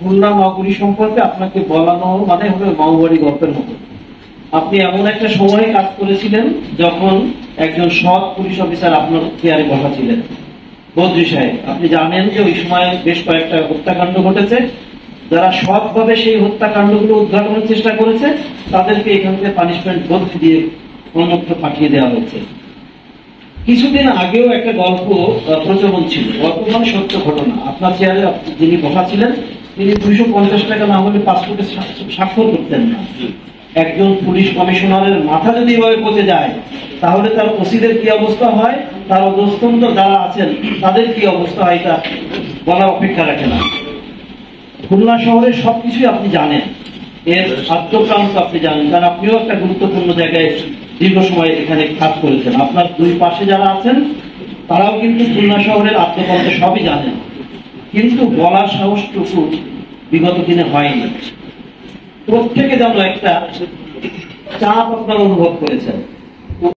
খুলনা নগরী সম্পর্কে আপনাকে বলানো মানে হবে মাওবাড়ি গল্পের মতো। আপনি এমন একটা সময়ে কাজ করেছিলেন যখন একজন সৎ পুলিশ অফিসার আপনার চেয়ারে বসা ছিলেন, বদ্রী সাহেব। আপনি জানেন যে ওই সময় বেশ কয়েকটা হত্যাকাণ্ড ঘটেছে। যারা সৎভাবে সেই হত্যাকাণ্ডগুলো উদ্ঘাটনের চেষ্টা করেছে তাদেরকে এখান থেকে পানিশমেন্ট বদলি দিয়ে অন্যত্র পাঠিয়ে দেওয়া হয়েছে। কিছুদিন আগেও একটা গল্প প্রচলন ছিল, গল্প মানে সত্য ঘটনা। আপনার চেয়ারে যিনি বসা ছিলেন তিনি 250 টাকা না হলে পাসপোর্টে স্বাক্ষর করতেন না। একজন পুলিশ কমিশনারের মাথা যদি এভাবে পচে যায় তাহলে তার ওসিদের কি অবস্থা হয়, তার অধস্তন যারা আছেন তাদের কি অবস্থা হয়, এটা বলা অপেক্ষা রাখে না। খুলনা শহরের সবকিছুই আপনি জানেন, এর আত্মপ্রান্ত আপনি জানেন, কারণ আপনিও একটা গুরুত্বপূর্ণ জায়গায় দীর্ঘ সময় এখানে কাজ করেছেন। আপনার দুই পাশে যারা আছেন তারাও কিন্তু খুলনা শহরের আত্মপ্রান্ত সবই জানেন, কিন্তু বলার সাহসটুকু বিগত দিনে হয়নি। প্রত্যেকে যেন একটা চাপ আপনারা অনুভব করেছেন।